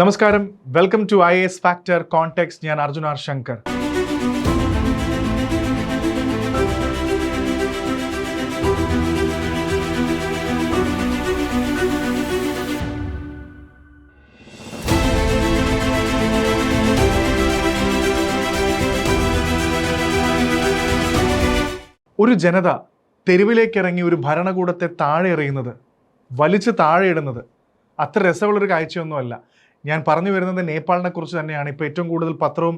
നമസ്കാരം, welcome to IAS factor context. ഞാൻ Arjun R Shankar. ഒരു ജനത തെരുവിലേക്കിറങ്ങി ഒരു ഭരണകൂടത്തെ താഴെ എറിയുന്നത്, വലിച്ച് താഴെ ഇടുന്നത് അത്ര രസമുള്ളൊരു കാഴ്ചയൊന്നുമല്ല. ഞാൻ പറഞ്ഞു വരുന്നത് നേപ്പാളിനെ കുറിച്ച് തന്നെയാണ്. ഇപ്പോൾ ഏറ്റവും കൂടുതൽ പത്രവും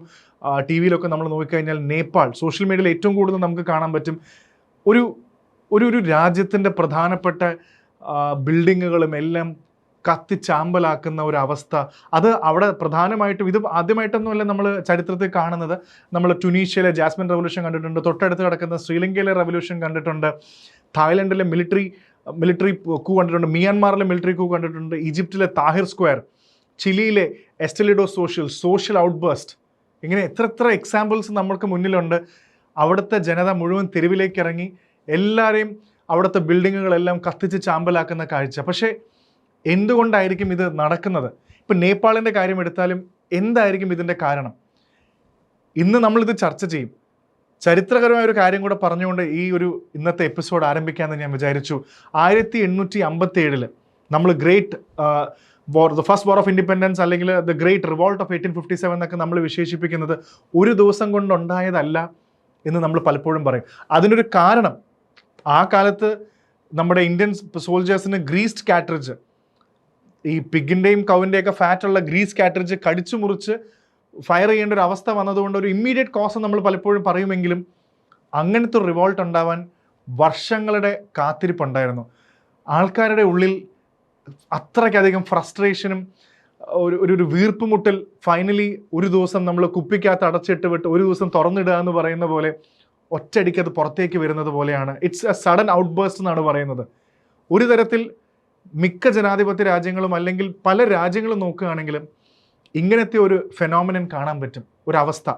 TV-യിലൊക്കെ നമ്മൾ നോക്കിക്കഴിഞ്ഞാൽ നേപ്പാൾ സോഷ്യൽ മീഡിയയിൽ ഏറ്റവും കൂടുതൽ നമുക്ക് കാണാൻ പറ്റും. ഒരു ഒരു രാജ്യത്തിൻ്റെ പ്രധാനപ്പെട്ട ബിൽഡിങ്ങുകളും എല്ലാം കത്തിച്ചാമ്പലാക്കുന്ന ഒരു അവസ്ഥ. അത് അവിടെ പ്രധാനമായിട്ടും ഇത് ആദ്യമായിട്ടൊന്നുമല്ല നമ്മൾ ചരിത്രത്തിൽ കാണുന്നത്. നമ്മൾ ടുണീഷ്യയിലെ ജാസ്മിൻ റവല്യൂഷൻ കണ്ടിട്ടുണ്ട്, തൊട്ടടുത്ത് കിടക്കുന്ന ശ്രീലങ്കയിലെ റവല്യൂഷൻ കണ്ടിട്ടുണ്ട്, തായ്ലൻഡിലെ മിലിറ്ററി കൂ കണ്ടിട്ടുണ്ട്, മിയാൻമാറിലെ മിലിറ്ററി കൂ കണ്ടിട്ടുണ്ട്, ഈജിപ്തിലെ താഹിർ സ്ക്വയർ, ചിലിയിലെ എസ്റ്റലിഡോ സോഷ്യൽ ഔട്ട്ബേസ്റ്റ്. ഇങ്ങനെ എത്ര എക്സാമ്പിൾസ് നമ്മൾക്ക് മുന്നിലുണ്ട്. അവിടുത്തെ ജനത മുഴുവൻ തെരുവിലേക്ക് ഇറങ്ങി എല്ലാവരെയും അവിടുത്തെ ബിൽഡിങ്ങുകളെല്ലാം കത്തിച്ച് ചാമ്പലാക്കുന്ന കാഴ്ച. പക്ഷേ എന്തുകൊണ്ടായിരിക്കും ഇത് നടക്കുന്നത്? ഇപ്പം നേപ്പാളിൻ്റെ കാര്യം എടുത്താലും എന്തായിരിക്കും ഇതിൻ്റെ കാരണം? ഇന്ന് നമ്മളിത് ചർച്ച ചെയ്യും. ചരിത്രപരമായ ഒരു കാര്യം കൂടെ പറഞ്ഞുകൊണ്ട് ഈ ഒരു ഇന്നത്തെ എപ്പിസോഡ് ആരംഭിക്കാമെന്ന് ഞാൻ വിചാരിച്ചു. 1857 നമ്മൾ the first war of independence അല്ലെങ്കിൽ ദ ഗ്രേറ്റ് റിവോൾട്ട് ഓഫ് 1857 എന്നൊക്കെ നമ്മൾ വിശേഷിപ്പിക്കുന്നത് ഒരു ദിവസം കൊണ്ടുണ്ടായതല്ല എന്ന് നമ്മൾ പലപ്പോഴും പറയും. അതിനൊരു കാരണം, ആ കാലത്ത് നമ്മുടെ ഇന്ത്യൻ സോൾജേഴ്സിന് ഗ്രീസ്ഡ് കാട്രിഡ്ജ്, ഈ പിഗിൻ്റെയും കൗവിൻ്റെയൊക്കെ ഫാറ്റുള്ള ഗ്രീസ് കാട്രിഡ്ജ് കടിച്ചു മുറിച്ച് ഫയർ ചെയ്യേണ്ട ഒരു അവസ്ഥ വന്നതുകൊണ്ട് ഒരു ഇമ്മീഡിയറ്റ് കോസ് നമ്മൾ പലപ്പോഴും പറയുമെങ്കിലും അങ്ങനത്തെ ഒരു റിവോൾട്ട് ഉണ്ടാവാൻ വർഷങ്ങളുടെ കാത്തിരിപ്പുണ്ടായിരുന്നു. ആൾക്കാരുടെ ഉള്ളിൽ അത്രയ്ക്കധികം ഫ്രസ്ട്രേഷനും ഒരു വീർപ്പുമുട്ടൽ. ഫൈനലി ഒരു ദിവസം നമ്മൾ കുപ്പിക്കകത്ത് അടച്ചിട്ട് വിട്ട് ഒരു ദിവസം തുറന്നിടുക എന്ന് പറയുന്ന പോലെ ഒറ്റയടിക്ക് അത് പുറത്തേക്ക് വരുന്നത് പോലെയാണ്. ഇറ്റ്സ് എ സഡൻ ഔട്ട്ബേസ്റ്റ് എന്നാണ് പറയുന്നത്. ഒരു തരത്തിൽ മിക്ക ജനാധിപത്യ രാജ്യങ്ങളും അല്ലെങ്കിൽ പല രാജ്യങ്ങളും നോക്കുകയാണെങ്കിലും ഇങ്ങനത്തെ ഒരു ഫെനോമിനൻ കാണാൻ പറ്റും, ഒരവസ്ഥ.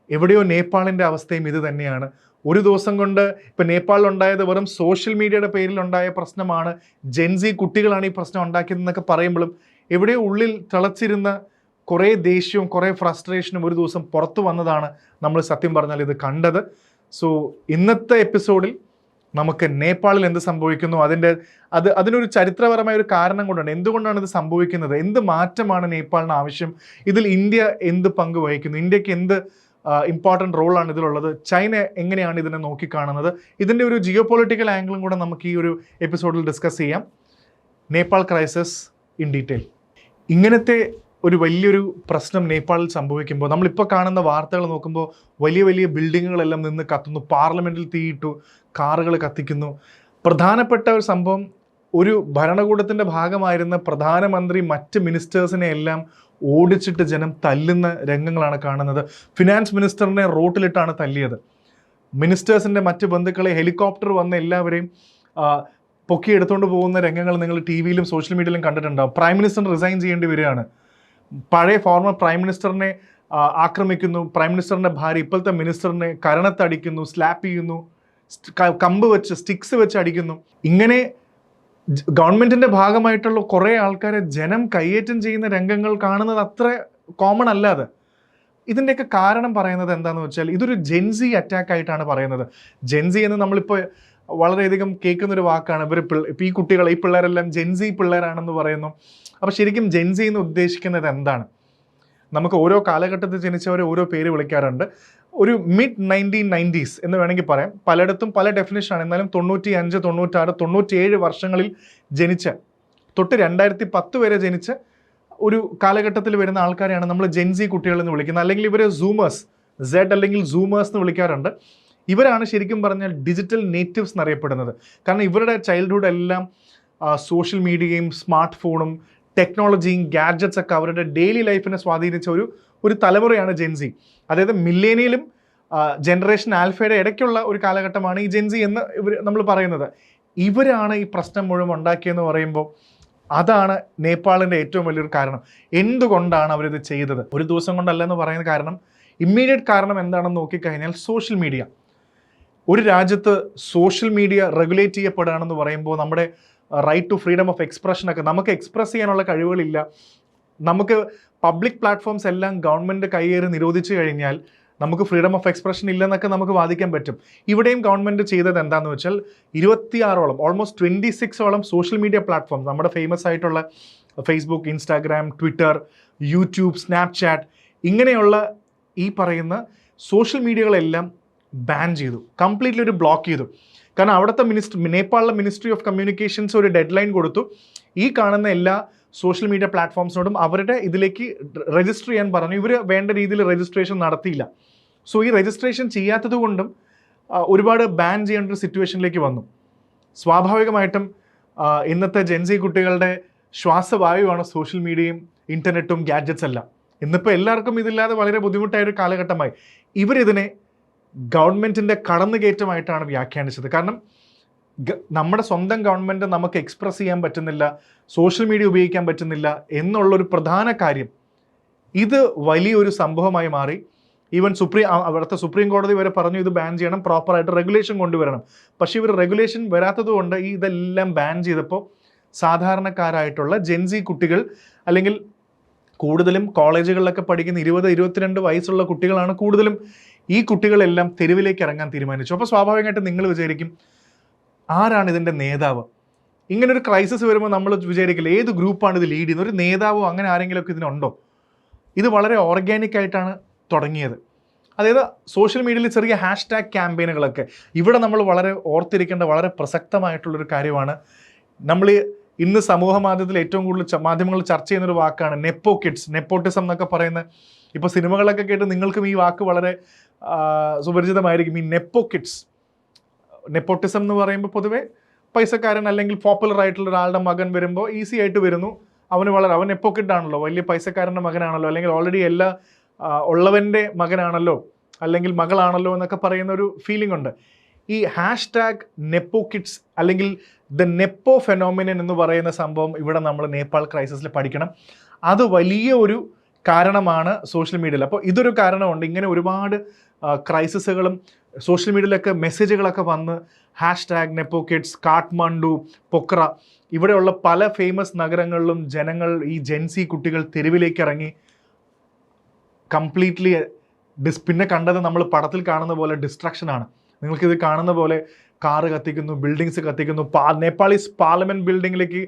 എവിടെയോ നേപ്പാളിൻ്റെ അവസ്ഥയും ഇത് തന്നെയാണ്. ഒരു ദിവസം കൊണ്ട് ഇപ്പം നേപ്പാളിലുണ്ടായത് വെറും സോഷ്യൽ മീഡിയയുടെ പേരിലുണ്ടായ പ്രശ്നമാണ്, ജെൻസി കുട്ടികളാണ് ഈ പ്രശ്നം ഉണ്ടാക്കിയതെന്നൊക്കെ പറയുമ്പോഴും എവിടെയോ ഉള്ളിൽ തിളച്ചിരുന്ന കുറേ ദേഷ്യവും കുറേ ഫ്രസ്ട്രേഷനും ഒരു ദിവസം പുറത്തു വന്നതാണ് നമ്മൾ സത്യം പറഞ്ഞാൽ ഇത് കണ്ടത്. സോ ഇന്നത്തെ എപ്പിസോഡിൽ നമുക്ക് നേപ്പാളിൽ എന്ത് സംഭവിക്കുന്നു, അതിനൊരു ചരിത്രപരമായ ഒരു കാരണം കൊണ്ടാണ്. എന്തുകൊണ്ടാണ് ഇത് സംഭവിക്കുന്നത്, എന്ത് മാറ്റമാണ് നേപ്പാളിന് ആവശ്യം, ഇതിൽ ഇന്ത്യ എന്ത് പങ്ക് വഹിക്കുന്നു, ഇന്ത്യക്ക് എന്ത് ഇമ്പോർട്ടൻ്റ് റോളാണ് ഇതിലുള്ളത്, ചൈന എങ്ങനെയാണ് ഇതിനെ നോക്കിക്കാണുന്നത്, ഇതിൻ്റെ ഒരു ജിയോ പൊളിറ്റിക്കൽ ആംഗിളും കൂടെ നമുക്ക് ഈ ഒരു എപ്പിസോഡിൽ ഡിസ്കസ് ചെയ്യാം. Nepal crisis in detail. ഇങ്ങനത്തെ ഒരു വലിയൊരു പ്രശ്നം നേപ്പാളിൽ സംഭവിക്കുമ്പോൾ നമ്മളിപ്പോൾ കാണുന്ന വാർത്തകൾ നോക്കുമ്പോൾ വലിയ വലിയ ബിൽഡിങ്ങുകളെല്ലാം നിന്ന് കത്തുന്നു, പാർലമെൻറ്റിൽ തീയിട്ടു, കാറുകൾ കത്തിക്കുന്നു. പ്രധാനപ്പെട്ട ഒരു സംഭവം, ഒരു ഭരണകൂടത്തിൻ്റെ ഭാഗമായിരുന്ന പ്രധാനമന്ത്രി മറ്റ് മിനിസ്റ്റേഴ്സിനെ എല്ലാം ഓടിച്ചിട്ട് ജനം തല്ലുന്ന രംഗങ്ങളാണ് കാണുന്നത്. ഫിനാൻസ് മിനിസ്റ്ററിനെ റോട്ടിലിട്ടാണ് തല്ലിയത്. മിനിസ്റ്റേഴ്സിൻ്റെ മറ്റ് ബന്ധുക്കളെ ഹെലികോപ്റ്റർ വന്ന് എല്ലാവരെയും പൊക്കിയെടുത്തുകൊണ്ട് പോകുന്ന രംഗങ്ങൾ നിങ്ങൾ TV-യിലും സോഷ്യൽ മീഡിയയിലും കണ്ടിട്ടുണ്ടാവും. പ്രൈം മിനിസ്റ്റർ റിസൈൻ ചെയ്യേണ്ടി വരികയാണ്. പഴയ ഫോർമർ പ്രൈം മിനിസ്റ്ററിനെ ആക്രമിക്കുന്നു, പ്രൈം മിനിസ്റ്ററിൻ്റെ ഭാര്യ ഇപ്പോഴത്തെ മിനിസ്റ്ററിനെ കരണത്തടിക്കുന്നു, സ്ലാപ്പ് ചെയ്യുന്നു, കമ്പ് വെച്ച് സ്റ്റിക്സ് വെച്ച് അടിക്കുന്നു. ഇങ്ങനെ ഗവൺമെൻറ്റിൻ്റെ ഭാഗമായിട്ടുള്ള കുറേ ആൾക്കാരെ ജനം കയ്യേറ്റം ചെയ്യുന്ന രംഗങ്ങൾ കാണുന്നത് അത്ര കോമൺ അല്ലാതെ. ഇതിൻ്റെയൊക്കെ കാരണം പറയുന്നത് എന്താണെന്ന് വെച്ചാൽ ഇതൊരു ജെൻസി അറ്റാക്ക് ആയിട്ടാണ് പറയുന്നത്. ജെൻസി എന്ന് നമ്മളിപ്പോൾ വളരെയധികം കേൾക്കുന്നൊരു വാക്കാണ്. ഇപ്പോൾ ഈ പിള്ളേരെല്ലാം ജെൻസി പിള്ളേരാണെന്ന് പറയുന്നു. അപ്പോൾ ശരിക്കും ജെൻസി എന്ന് ഉദ്ദേശിക്കുന്നത് എന്താണ്? നമുക്ക് ഓരോ കാലഘട്ടത്തിൽ ജനിച്ചവരെ ഓരോ പേര് വിളിക്കാറുണ്ട്. ഒരു മിഡ് 1990s എന്ന് വേണമെങ്കിൽ പറയാം. പലയിടത്തും പല ഡെഫിനിഷനാണ്. എന്നാലും 95, 96, 97 വർഷങ്ങളിൽ ജനിച്ച തൊട്ട് 2010 വരെ ജനിച്ച ഒരു കാലഘട്ടത്തിൽ വരുന്ന ആൾക്കാരെയാണ് നമ്മൾ ജെൻസി കുട്ടികളെന്ന് വിളിക്കുന്നത്. അല്ലെങ്കിൽ ഇവരെ Z അല്ലെങ്കിൽ സൂമേഴ്സ് എന്ന് വിളിക്കാറുണ്ട്. ഇവരാണ് ശരിക്കും പറഞ്ഞാൽ ഡിജിറ്റൽ നേറ്റീവ്സ് എന്നറിയപ്പെടുന്നത്. കാരണം ഇവരുടെ ചൈൽഡ്ഹുഡ് എല്ലാം സോഷ്യൽ മീഡിയയും സ്മാർട്ട് ഫോണും ടെക്നോളജിയും ഗാഡ്ജറ്റ്സ് ഒക്കെ അവരുടെ ഡെയിലി ലൈഫിനെ സ്വാധീനിച്ച ഒരു തലമുറയാണ് ജെൻസി. അതായത് മില്ലേനിയലും ജനറേഷൻ ആൽഫയുടെ ഇടയ്ക്കുള്ള ഒരു കാലഘട്ടമാണ് ഈ ജെൻസി എന്ന് നമ്മൾ പറയുന്നത്. ഇവരാണ് ഈ പ്രശ്നം മുഴുവൻ ഉണ്ടാക്കിയെന്ന് പറയുമ്പോൾ അതാണ് നേപ്പാളിൻ്റെ ഏറ്റവും വലിയൊരു കാരണം. എന്തുകൊണ്ടാണ് അവരിത് ചെയ്തത്? ഒരു ദിവസം കൊണ്ടല്ല എന്ന് പറയുന്ന കാരണം, ഇമ്മീഡിയറ്റ് കാരണം എന്താണെന്ന് നോക്കിക്കഴിഞ്ഞാൽ സോഷ്യൽ മീഡിയ. ഒരു രാജ്യത്ത് സോഷ്യൽ മീഡിയ റെഗുലേറ്റ് ചെയ്യപ്പെടുകയാണെന്ന് പറയുമ്പോൾ നമ്മുടെ റൈറ്റ് ടു ഫ്രീഡം ഓഫ് എക്സ്പ്രഷനൊക്കെ, നമുക്ക് എക്സ്പ്രസ് ചെയ്യാനുള്ള കഴിവുകളില്ല, നമുക്ക് പബ്ലിക് പ്ലാറ്റ്ഫോംസ് എല്ലാം ഗവൺമെൻറ് കയ്യേറി നിരോധിച്ചു കഴിഞ്ഞാൽ നമുക്ക് ഫ്രീഡം ഓഫ് എക്സ്പ്രഷൻ ഇല്ലെന്നൊക്കെ നമുക്ക് വാദിക്കാൻ പറ്റും. ഇവിടെയും ഗവൺമെൻറ് ചെയ്തത് എന്താണെന്ന് വെച്ചാൽ 26ഓളം ഓൾമോസ്റ്റ് 26ഓളം സോഷ്യൽ മീഡിയ പ്ലാറ്റ്ഫോം, നമ്മുടെ ഫേമസ് ആയിട്ടുള്ള Facebook, Instagram, Twitter, YouTube, Snapchat, ഇങ്ങനെയുള്ള ഈ പറയുന്ന സോഷ്യൽ മീഡിയകളെല്ലാം ബാൻ ചെയ്തു, കംപ്ലീറ്റ്ലി ഒരു ബ്ലോക്ക് ചെയ്തു. കാരണം അവിടുത്തെ നേപ്പാളിലെ മിനിസ്ട്രി ഓഫ് കമ്മ്യൂണിക്കേഷൻസ് ഒരു ഡെഡ് ലൈൻ കൊടുത്തു. ഈ കാണുന്ന എല്ലാ സോഷ്യൽ മീഡിയ പ്ലാറ്റ്ഫോംസിനോടും അവരുടെ ഇതിലേക്ക് രജിസ്റ്റർ ചെയ്യാൻ പറഞ്ഞു. ഇവർ വേണ്ട രീതിയിൽ രജിസ്ട്രേഷൻ നടത്തിയില്ല. സോ ഈ രജിസ്ട്രേഷൻ ചെയ്യാത്തത് കൊണ്ടും ഒരുപാട് ബാൻ ചെയ്യേണ്ട ഒരു സിറ്റുവേഷനിലേക്ക് വന്നു. സ്വാഭാവികമായിട്ടും ഇന്നത്തെ ജെൻസി കുട്ടികളുടെ ശ്വാസവായുവാണ് സോഷ്യൽ മീഡിയയും ഇൻ്റർനെറ്റും ഗാഡ്ജറ്റ്സ് എല്ലാം. ഇന്നിപ്പോൾ എല്ലാവർക്കും ഇതില്ലാതെ വളരെ ബുദ്ധിമുട്ടായൊരു കാലഘട്ടമായി. ഇവരിതിനെ ഗവൺമെൻറ്റിൻ്റെ കടന്നുകയറ്റമായിട്ടാണ് വ്യാഖ്യാനിച്ചത്. കാരണം നമ്മുടെ സ്വന്തം ഗവൺമെൻറ് നമുക്ക് എക്സ്പ്രസ് ചെയ്യാൻ പറ്റുന്നില്ല, സോഷ്യൽ മീഡിയ ഉപയോഗിക്കാൻ പറ്റുന്നില്ല എന്നുള്ളൊരു പ്രധാന കാര്യം, ഇത് വലിയൊരു സംഭവമായി മാറി. ഈവൻ അവിടുത്തെ സുപ്രീം കോടതി വരെ പറഞ്ഞു ഇത് ബാൻ ചെയ്യണം, പ്രോപ്പറായിട്ട് റെഗുലേഷൻ കൊണ്ടുവരണം. പക്ഷേ ഇവർ റെഗുലേഷൻ വരാത്തത് കൊണ്ട് ഇതെല്ലാം ബാൻ ചെയ്തപ്പോൾ സാധാരണക്കാരായിട്ടുള്ള ജെൻസി കുട്ടികൾ, അല്ലെങ്കിൽ കൂടുതലും കോളേജുകളിലൊക്കെ പഠിക്കുന്ന 20-22 വയസ്സുള്ള കുട്ടികളാണ് കൂടുതലും, ഈ കുട്ടികളെല്ലാം തെരുവിലേക്ക് ഇറങ്ങാൻ തീരുമാനിച്ചു. അപ്പോൾ സ്വാഭാവികമായിട്ട് നിങ്ങൾ വിചാരിക്കും ആരാണ് ഇതിൻ്റെ നേതാവ്? ഇങ്ങനൊരു ക്രൈസിസ് വരുമ്പോൾ നമ്മൾ വിചാരിക്കില്ല ഏത് ഗ്രൂപ്പാണ് ഇത് ലീഡ് ചെയ്യുന്നത്, ഒരു നേതാവോ അങ്ങനെ ആരെങ്കിലുമൊക്കെ ഇതിനുണ്ടോ? ഇത് വളരെ ഓർഗാനിക് ആയിട്ടാണ് തുടങ്ങിയത്. അതായത് സോഷ്യൽ മീഡിയയിൽ ചെറിയ #, ക്യാമ്പയിനുകളൊക്കെ. ഇവിടെ നമ്മൾ വളരെ ഓർത്തിരിക്കേണ്ട വളരെ പ്രസക്തമായിട്ടുള്ളൊരു കാര്യമാണ്. നമ്മൾ ഇന്ന് സമൂഹ മാധ്യമത്തിൽ ഏറ്റവും കൂടുതൽ മാധ്യമങ്ങൾ ചർച്ച ചെയ്യുന്നൊരു വാക്കാണ് നെപ്പോ കിഡ്സ്, നെപ്പോട്ടിസം എന്നൊക്കെ പറയുന്നത്. ഇപ്പോൾ സിനിമകളൊക്കെ കേട്ട് നിങ്ങൾക്കും ഈ വാക്ക് വളരെ സുപരിചിതമായിരിക്കും. ഈ നെപ്പോ കിഡ്സ്, നെപ്പോട്ടിസം എന്ന് പറയുമ്പോൾ പൊതുവെ പൈസക്കാരൻ അല്ലെങ്കിൽ പോപ്പുലർ ആയിട്ടുള്ള ഒരാളുടെ മകൻ വരുമ്പോൾ ഈസി ആയിട്ട് വരുന്നു, അവൻ നെപ്പോ കിഡ് ആണല്ലോ, വലിയ പൈസക്കാരൻ്റെ മകനാണല്ലോ, അല്ലെങ്കിൽ ഓൾറെഡി എല്ലാ ഉള്ളവൻ്റെ മകനാണല്ലോ അല്ലെങ്കിൽ മകളാണല്ലോ എന്നൊക്കെ പറയുന്ന ഒരു ഫീലിംഗ് ഉണ്ട്. ഈ #, നെപ്പോ കിഡ്സ് അല്ലെങ്കിൽ ദ നെപ്പോ ഫെനോമിനൻ എന്ന് പറയുന്ന സംഭവം ഇവിടെ നമ്മൾ നേപ്പാൾ ക്രൈസിസിൽ പഠിക്കണം. അത് വലിയ ഒരു കാരണമാണ് സോഷ്യൽ മീഡിയയിൽ. അപ്പോൾ ഇതൊരു കാരണമുണ്ട്. ഇങ്ങനെ ഒരുപാട് ക്രൈസിസുകളും സോഷ്യൽ മീഡിയയിലൊക്കെ മെസ്സേജുകളൊക്കെ വന്ന് #, നെപ്പോ കിഡ്സ്, കാഠ്മണ്ഡു, പൊക്ര, ഇവിടെയുള്ള പല ഫേമസ് നഗരങ്ങളിലും ജനങ്ങൾ, ഈ ജെൻസി കുട്ടികൾ തെരുവിലേക്ക് ഇറങ്ങി കംപ്ലീറ്റ്ലി പിന്നെ കണ്ടത് നമ്മൾ പടത്തിൽ കാണുന്ന പോലെ ഡിസ്ട്രക്ഷനാണ്. നിങ്ങൾക്കിത് കാണുന്ന പോലെ കാറ് കത്തിക്കുന്നു, ബിൽഡിങ്സ് കത്തിക്കുന്നു, നേപ്പാളീസ് പാർലമെൻറ്റ് ബിൽഡിങ്ങിലേക്ക്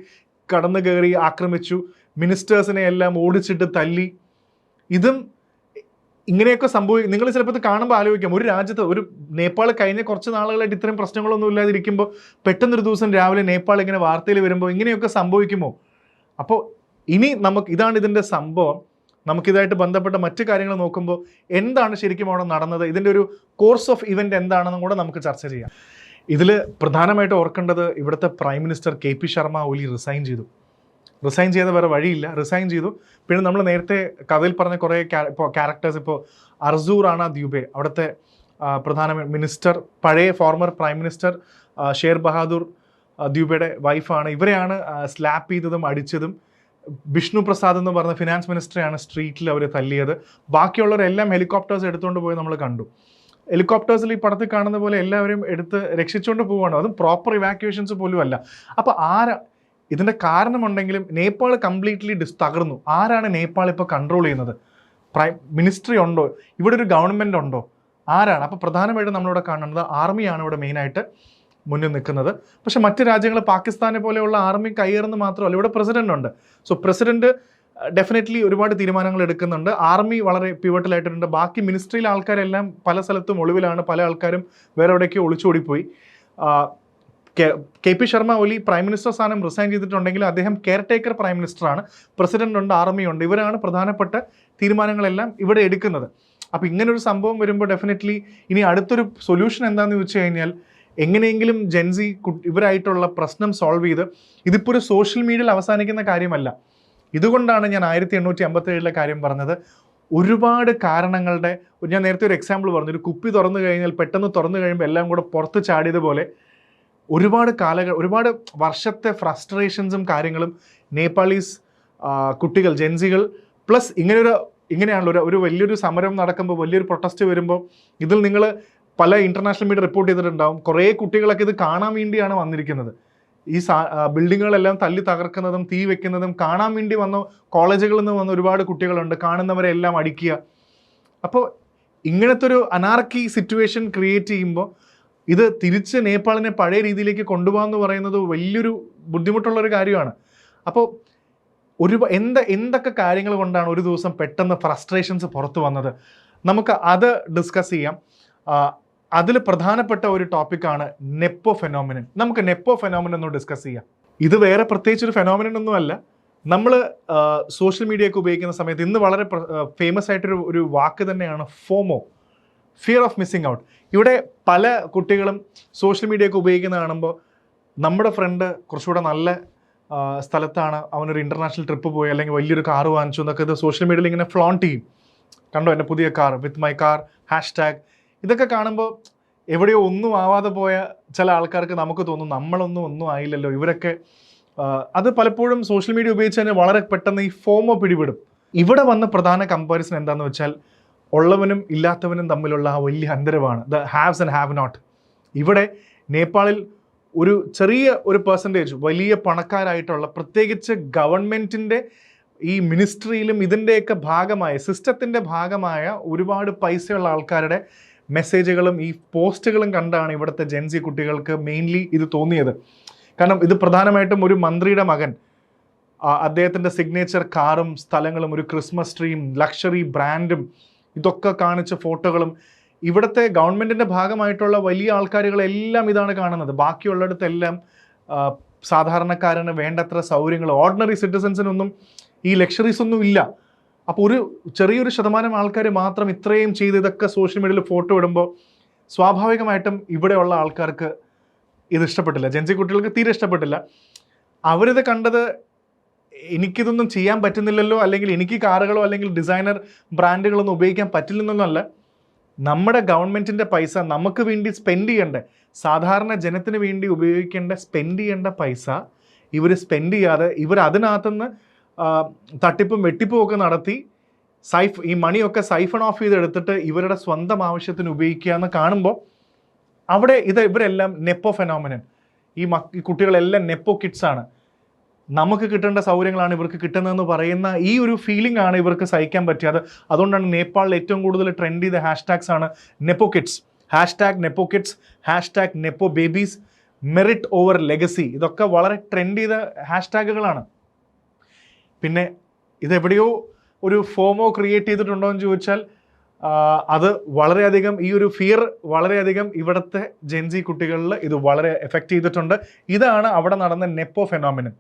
കടന്നു കയറി ആക്രമിച്ചു, മിനിസ്റ്റേഴ്സിനെ എല്ലാം ഓടിച്ചിട്ട് തല്ലി. ഇതും ഇങ്ങനെയൊക്കെ സംഭവിക്കും. നിങ്ങൾ ചിലപ്പോൾ ഇത് കാണുമ്പോൾ ആലോചിക്കാം, ഒരു രാജ്യത്ത്, ഒരു നേപ്പാൾ കഴിഞ്ഞ കുറച്ച് നാളുകളായിട്ട് ഇത്രയും പ്രശ്നങ്ങളൊന്നും ഇല്ലാതിരിക്കുമ്പോൾ പെട്ടെന്നൊരു ദിവസം രാവിലെ നേപ്പാൾ ഇങ്ങനെ വാർത്തയിൽ വരുമ്പോൾ ഇങ്ങനെയൊക്കെ സംഭവിക്കുമോ? അപ്പോൾ ഇനി ഇതാണ് ഇതിൻ്റെ സംഭവം. നമുക്കിതായിട്ട് ബന്ധപ്പെട്ട മറ്റു കാര്യങ്ങൾ നോക്കുമ്പോൾ എന്താണ് ശരിക്കും അവിടെ നടന്നത്, ഇതിൻ്റെ ഒരു കോഴ്സ് ഓഫ് ഇവൻ്റ് എന്താണെന്നും കൂടെ നമുക്ക് ചർച്ച ചെയ്യാം. ഇതിൽ പ്രധാനമായിട്ട് ഓർക്കേണ്ടത് ഇവിടുത്തെ prime minister KP Sharma Oli resign ചെയ്ത വേറെ വഴിയില്ല, റിസൈൻ ചെയ്തു. പിന്നെ നമ്മൾ നേരത്തെ കഥയിൽ പറഞ്ഞ കുറേ ക്യാരക്ടേഴ്സ്, ഇപ്പോൾ അർസൂർ റാണ ദ്യൂബെ, അവിടുത്തെ പ്രധാന മിനിസ്റ്റർ, പഴയ former prime minister Sher Bahadur ദ്യൂബയുടെ വൈഫാണ്. ഇവരെയാണ് സ്ലാപ്പ് ചെയ്തതും അടിച്ചതും. വിഷ്ണു പ്രസാദ് എന്ന് പറഞ്ഞ ഫിനാൻസ് മിനിസ്റ്ററെയാണ് സ്ട്രീറ്റിൽ അവർ തല്ലിയത്. ബാക്കിയുള്ളവരെല്ലാം ഹെലികോപ്റ്റേഴ്സ് എടുത്തുകൊണ്ട് പോയി നമ്മൾ കണ്ടു. ഹെലികോപ്റ്റേഴ്സിൽ ഈ പടത്തിൽ കാണുന്ന പോലെ എല്ലാവരും എടുത്ത് രക്ഷിച്ചുകൊണ്ട് പോവുകയാണ്. അതും പ്രോപ്പർ ഇവാക്യുവേഷൻസ് പോലും അല്ല. അപ്പോൾ ഇതിൻ്റെ കാരണമുണ്ടെങ്കിലും നേപ്പാൾ കംപ്ലീറ്റ്ലി തകർന്നു. ആരാണ് നേപ്പാൾ ഇപ്പോൾ കൺട്രോൾ ചെയ്യുന്നത്? മിനിസ്ട്രി ഉണ്ടോ? ഇവിടെ ഒരു ഗവൺമെൻറ് ഉണ്ടോ? ആരാണ്? അപ്പോൾ പ്രധാനമായിട്ടും നമ്മളിവിടെ കാണുന്നത് ആർമിയാണ് ഇവിടെ മെയിനായിട്ട് മുന്നിൽ നിൽക്കുന്നത്. പക്ഷെ മറ്റ് രാജ്യങ്ങൾ പാകിസ്ഥാനെ പോലെയുള്ള ആർമി കയ്യേറുന്ന മാത്രമല്ല, ഇവിടെ പ്രസിഡന്റ് ഉണ്ട്. സോ പ്രസിഡന്റ് ഡെഫിനറ്റ്ലി ഒരുപാട് തീരുമാനങ്ങൾ എടുക്കുന്നുണ്ട്. ആർമി വളരെ പിവട്ടലായിട്ടുണ്ട്. ബാക്കി മിനിസ്ട്രിയിലെ ആൾക്കാരെല്ലാം പല സ്ഥലത്തും ഒളിവിലാണ്. പല ആൾക്കാരും വേറെ എവിടേക്കോ ഒളിച്ചോടിപ്പോയി. KP Sharma Oli prime minister സ്ഥാനം റിസൈൻ ചെയ്തിട്ടുണ്ടെങ്കിൽ അദ്ദേഹം കെയർ ടേക്കർ പ്രൈം മിനിസ്റ്ററാണ്. പ്രസിഡന്റ് ഉണ്ട്, ആർമി ഉണ്ട്. ഇവരാണ് പ്രധാനപ്പെട്ട തീരുമാനങ്ങളെല്ലാം ഇവിടെ എടുക്കുന്നത്. അപ്പോൾ ഇങ്ങനൊരു സംഭവം വരുമ്പോൾ ഡെഫിനറ്റ്ലി ഇനി അടുത്തൊരു സൊല്യൂഷൻ എന്താണെന്ന് ചോദിച്ചു കഴിഞ്ഞാൽ എങ്ങനെയെങ്കിലും ജെൻസി ഇവരായിട്ടുള്ള പ്രശ്നം സോൾവ് ചെയ്ത്, ഇതിപ്പോൾ ഒരു സോഷ്യൽ മീഡിയയിൽ അവസാനിക്കുന്ന കാര്യമല്ല. ഇതുകൊണ്ടാണ് ഞാൻ 1857 കാര്യം പറഞ്ഞത്. ഒരുപാട് കാരണങ്ങളുടെ, ഞാൻ നേരത്തെ ഒരു എക്സാമ്പിൾ പറഞ്ഞു, ഒരു കുപ്പി തുറന്നു കഴിഞ്ഞാൽ പെട്ടെന്ന് തുറന്നു കഴിയുമ്പോൾ എല്ലാം കൂടെ പുറത്ത് ചാടിയതുപോലെ ഒരുപാട് വർഷത്തെ ഫ്രസ്ട്രേഷൻസും കാര്യങ്ങളും നേപ്പാളീസ് കുട്ടികൾ, ജെൻസികൾ പ്ലസ് ഇങ്ങനെയാണല്ലോ ഒരു വലിയൊരു സമരം നടക്കുമ്പോൾ, വലിയൊരു പ്രൊട്ടസ്റ്റ് വരുമ്പോൾ, ഇതിൽ നിങ്ങൾ പല ഇൻ്റർനാഷണൽ മീഡിയ റിപ്പോർട്ട് ചെയ്തിട്ടുണ്ടാവും, കുറേ കുട്ടികളൊക്കെ ഇത് കാണാൻ വേണ്ടിയാണ് വന്നിരിക്കുന്നത്. ഈ ബിൽഡിങ്ങുകളെല്ലാം തല്ലി തകർക്കുന്നതും തീ വെക്കുന്നതും കാണാൻ വേണ്ടി വന്ന കോളേജുകളിൽ നിന്ന് വന്ന ഒരുപാട് കുട്ടികളുണ്ട്. കാണുന്നവരെ എല്ലാം അടിക്കുക. അപ്പോൾ ഇങ്ങനത്തെ ഒരു അനാർക്കി സിറ്റുവേഷൻ ക്രിയേറ്റ് ചെയ്യുമ്പോൾ ഇത് തിരിച്ച് നേപ്പാളിനെ പഴയ രീതിയിലേക്ക് കൊണ്ടുപോകാമെന്ന് പറയുന്നത് വലിയൊരു ബുദ്ധിമുട്ടുള്ളൊരു കാര്യമാണ്. അപ്പോൾ എന്തൊക്കെ കാര്യങ്ങൾ കൊണ്ടാണ് ഒരു ദിവസം പെട്ടെന്ന് ഫ്രസ്ട്രേഷൻസ് പുറത്തു വന്നത്, നമുക്ക് അത് ഡിസ്കസ് ചെയ്യാം. അതിൽ പ്രധാനപ്പെട്ട ഒരു ടോപ്പിക്കാണ് നെപ്പോ ഫെനോമിനൻ. നമുക്ക് നെപ്പോ ഫെനോമിനൻ ഒന്ന് ഡിസ്കസ് ചെയ്യാം. ഇത് വേറെ പ്രത്യേകിച്ച് ഒരു ഫെനോമിനൻ ഒന്നുമല്ല. നമ്മൾ സോഷ്യൽ മീഡിയ ഒക്കെ ഉപയോഗിക്കുന്ന സമയത്ത് ഇന്ന് വളരെ ഫേമസ് ആയിട്ടൊരു വാക്ക് തന്നെയാണ് ഫോമോ, ഫിയർ ഓഫ് മിസ്സിങ് ഔട്ട്. ഇവിടെ പല കുട്ടികളും സോഷ്യൽ മീഡിയ ഒക്കെ ഉപയോഗിക്കുന്ന കാണുമ്പോൾ നമ്മുടെ ഫ്രണ്ട് കുറച്ചുകൂടെ നല്ല സ്ഥലത്താണ്, അവനൊരു ഇൻ്റർനാഷണൽ ട്രിപ്പ് പോയി അല്ലെങ്കിൽ വലിയൊരു കാറ് വാങ്ങിച്ചു എന്നൊക്കെ ഇത് സോഷ്യൽ മീഡിയയിൽ ഇങ്ങനെ ഫ്ലോണ്ട് ചെയ്യും. കണ്ടോ എൻ്റെ പുതിയ കാർ, വിത്ത് മൈ കാർ, #. ഇതൊക്കെ കാണുമ്പോൾ എവിടെയോ ഒന്നും ആവാതെ പോയ ചില ആൾക്കാർക്ക് നമുക്ക് തോന്നും ഒന്നും ആയില്ലല്ലോ ഇവരൊക്കെ. അത് പലപ്പോഴും സോഷ്യൽ മീഡിയ ഉപയോഗിച്ച് തന്നെ വളരെ പെട്ടെന്ന് ഈ ഫോമോ പിടിപെടും. ഇവിടെ വന്ന പ്രധാന കമ്പാരിസൺ എന്താണെന്ന് വെച്ചാൽ ഉള്ളവനും ഇല്ലാത്തവനും തമ്മിലുള്ള ആ വലിയ അന്തരമാണ്, the haves and have not. ഇവിടെ നേപ്പാളിൽ ഒരു ചെറിയ ഒരു പെർസെൻറ്റേജ് വലിയ പണക്കാരായിട്ടുള്ള, പ്രത്യേകിച്ച് ഗവൺമെൻറ്റിൻ്റെ ഈ മിനിസ്ട്രിയിലും ഇതിൻ്റെയൊക്കെ ഭാഗമായ സിസ്റ്റത്തിൻ്റെ ഭാഗമായ ഒരുപാട് പൈസയുള്ള ആൾക്കാരുടെ മെസ്സേജുകളും ഈ പോസ്റ്റുകളും കണ്ടാണ് ഇവിടുത്തെ ജെൻസി കുട്ടികൾക്ക് മെയിൻലി ഇത് തോന്നിയത്. കാരണം ഇത് പ്രധാനമായിട്ടും ഒരു മന്ത്രിയുടെ മകൻ, അദ്ദേഹത്തിൻ്റെ സിഗ്നേച്ചർ കാറും സ്ഥലങ്ങളും ഒരു ക്രിസ്മസ് ട്രീയും ലക്ഷറി ബ്രാൻഡും ഇതൊക്കെ കാണിച്ച ഫോട്ടോകളും, ഇവിടുത്തെ ഗവൺമെൻറ്റിൻ്റെ ഭാഗമായിട്ടുള്ള വലിയ ആൾക്കാരുകളെല്ലാം ഇതാണ് കാണുന്നത്. ബാക്കിയുള്ളിടത്തെല്ലാം സാധാരണക്കാരന് വേണ്ടത്ര സൗകര്യങ്ങൾ, ഓർഡിനറി സിറ്റിസൻസിനൊന്നും ഈ ലക്ഷറീസ് ഒന്നും ഇല്ല. അപ്പോൾ ഒരു ചെറിയൊരു ശതമാനം ആൾക്കാർ മാത്രം ഇത്രയും ചെയ്ത് ഇതൊക്കെ സോഷ്യൽ മീഡിയയിൽ ഫോട്ടോ ഇടുമ്പോൾ സ്വാഭാവികമായിട്ടും ഇവിടെയുള്ള ആൾക്കാർക്ക് ഇത് ഇഷ്ടപ്പെട്ടില്ല, ജെൻസി കുട്ടികൾക്ക് തീരെ ഇഷ്ടപ്പെട്ടില്ല. അവരിത് കണ്ടത് എനിക്കിതൊന്നും ചെയ്യാൻ പറ്റുന്നില്ലല്ലോ, അല്ലെങ്കിൽ എനിക്ക് കാറുകളോ അല്ലെങ്കിൽ ഡിസൈനർ ബ്രാൻഡുകളൊന്നും ഉപയോഗിക്കാൻ പറ്റില്ലെന്നൊന്നുമല്ല, നമ്മുടെ ഗവൺമെൻറ്റിൻ്റെ പൈസ നമുക്ക് വേണ്ടി സ്പെൻഡ് ചെയ്യേണ്ട, സാധാരണ ജനത്തിന് വേണ്ടി സ്പെൻഡ് ചെയ്യേണ്ട പൈസ ഇവർ സ്പെൻഡ് ചെയ്യാതെ ഇവർ അതിനകത്തുനിന്ന് തട്ടിപ്പും വെട്ടിപ്പും ഒക്കെ നടത്തി ഈ മണിയൊക്കെ സൈഫൺ ഓഫ് ചെയ്തെടുത്തിട്ട് ഇവരുടെ സ്വന്തം ആവശ്യത്തിന് ഉപയോഗിക്കുക എന്ന് കാണുമ്പോൾ അവിടെ ഇവരെല്ലാം നെപ്പോ ഫെനോമിനൻ. ഈ കുട്ടികളെല്ലാം നെപ്പോ കിഡ്സ് ആണ്. നമുക്ക് കിട്ടേണ്ട സൗകര്യങ്ങളാണ് ഇവർക്ക് കിട്ടുന്നതെന്ന് പറയുന്ന ഈ ഒരു ഫീലിംഗ് ആണ് ഇവർക്ക് സഹിക്കാൻ പറ്റിയത്. അതുകൊണ്ടാണ് നേപ്പാളിൽ ഏറ്റവും കൂടുതൽ ട്രെൻഡ് ചെയ്ത ഹാഷ്ടാഗ്സ് ആണ് നെപ്പോ kids, #നെപ്പോ kids, #നെപ്പോ babies, merit over legacy. ഇതൊക്കെ വളരെ ട്രെൻഡ് ചെയ്ത ഹാഷ്ടാഗുകളാണ്. പിന്നെ ഇതെവിടെയോ ഒരു ഫോമോ ക്രിയേറ്റ് ചെയ്തിട്ടുണ്ടോ എന്ന് ചോദിച്ചാൽ അത് വളരെയധികം, ഈ ഒരു ഫിയർ വളരെയധികം ഇവിടുത്തെ ജെൻസി കുട്ടികളിൽ ഇത് വളരെ എഫക്റ്റ് ചെയ്തിട്ടുണ്ട്. ഇതാണ് അവിടെ നടന്ന നെപ്പോ ഫെനോമിനൻ.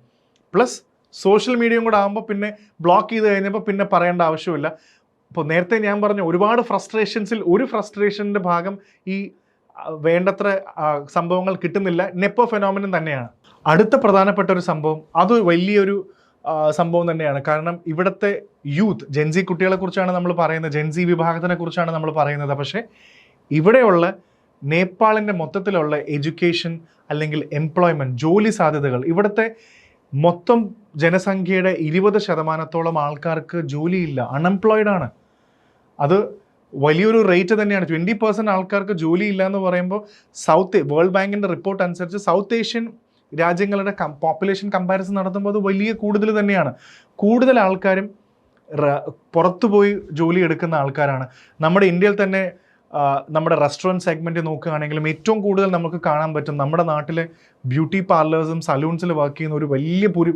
പ്ലസ് സോഷ്യൽ മീഡിയയും കൂടെ ആകുമ്പോൾ പിന്നെ ബ്ലോക്ക് ചെയ്ത് കഴിഞ്ഞപ്പോൾ പിന്നെ പറയേണ്ട ആവശ്യമില്ല. ഇപ്പോൾ നേരത്തെ ഞാൻ പറഞ്ഞു ഒരുപാട് ഒരു ഫ്രസ്ട്രേഷൻ്റെ ഭാഗം ഈ വേണ്ടത്ര സംഭവങ്ങൾ കിട്ടുന്നില്ല, നെപ്പോ ഫെനോമിനൻ തന്നെയാണ്. അടുത്ത പ്രധാനപ്പെട്ട ഒരു സംഭവം, അത് വലിയൊരു സംഭവം തന്നെയാണ്. കാരണം ഇവിടുത്തെ യൂത്ത്, ജെൻസി കുട്ടികളെ കുറിച്ചാണ് നമ്മൾ പറയുന്നത്, ജെൻസി വിഭാഗത്തിനെ കുറിച്ചാണ് നമ്മൾ പറയുന്നത്. പക്ഷേ ഇവിടെയുള്ള നേപ്പാളിൻ്റെ മൊത്തത്തിലുള്ള എഡ്യൂക്കേഷൻ അല്ലെങ്കിൽ എംപ്ലോയ്മെൻറ്റ്, ജോലി സാധ്യതകൾ, ഇവിടുത്തെ മൊത്തം ജനസംഖ്യയുടെ 20% ആൾക്കാർക്ക് ജോലിയില്ല, അൺഎംപ്ലോയിഡ് ആണ്. അത് വലിയൊരു റേറ്റ് തന്നെയാണ്. 20% ആൾക്കാർക്ക് ജോലിയില്ല എന്ന് പറയുമ്പോൾ വേൾഡ് ബാങ്കിൻ്റെ റിപ്പോർട്ട് അനുസരിച്ച് സൗത്ത് ഏഷ്യൻ രാജ്യങ്ങളുടെ പോപ്പുലേഷൻ കമ്പാരിസൺ നടത്തുമ്പോൾ അത് വലിയ കൂടുതൽ തന്നെയാണ്. കൂടുതൽ ആൾക്കാരും പുറത്തുപോയി ജോലി എടുക്കുന്ന ആൾക്കാരാണ്. നമ്മുടെ ഇന്ത്യയിൽ തന്നെ നമ്മുടെ റെസ്റ്റോറൻറ്റ് സെഗ്മെൻറ്റ് നോക്കുകയാണെങ്കിലും ഏറ്റവും കൂടുതൽ നമുക്ക് കാണാൻ പറ്റും നമ്മുടെ നാട്ടിലെ ബ്യൂട്ടി പാർലേഴ്സും സലൂൺസിൽ വർക്ക് ചെയ്യുന്ന ഒരു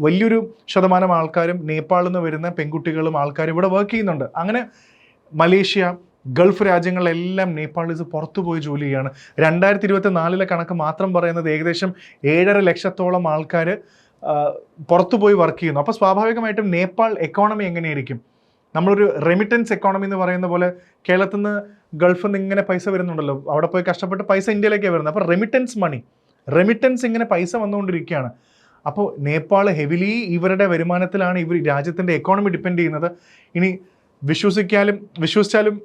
വലിയൊരു ശതമാനം ആൾക്കാരും നേപ്പാളിൽ നിന്ന് വരുന്ന പെൺകുട്ടികളും ആൾക്കാരും ഇവിടെ വർക്ക് ചെയ്യുന്നുണ്ട്. അങ്ങനെ മലേഷ്യ, ഗൾഫ് രാജ്യങ്ങളിലെല്ലാം നേപ്പാളീസ് പുറത്തുപോയി ജോലി ചെയ്യുകയാണ്. 2024 കണക്ക് മാത്രം പറയുന്നത് ഏകദേശം 7.5 ലക്ഷത്തോളം ആൾക്കാർ പുറത്തുപോയി വർക്ക് ചെയ്യുന്നു. അപ്പോൾ സ്വാഭാവികമായിട്ടും നേപ്പാൾ എക്കോണമി എങ്ങനെയായിരിക്കും? നമ്മളൊരു റെമിറ്റൻസ് എക്കോണമി എന്ന് പറയുന്ന പോലെ കേരളത്തിൽ നിന്ന് ഗൾഫിൽ നിന്ന് ഇങ്ങനെ പൈസ വരുന്നുണ്ടല്ലോ, അവിടെ പോയി കഷ്ടപ്പെട്ട് പൈസ ഇന്ത്യയിലേക്കാണ് വരുന്നത്. അപ്പോൾ റെമിറ്റൻസ് ഇങ്ങനെ പൈസ വന്നുകൊണ്ടിരിക്കുകയാണ്. അപ്പോൾ നേപ്പാൾ ഹെവിലി ഇവരുടെ വരുമാനത്തിലാണ് ഇവർ രാജ്യത്തിൻ്റെ എക്കോണമി ഡിപ്പെൻഡ് ചെയ്യുന്നത്. ഇനി വിശ്വസിച്ചാലും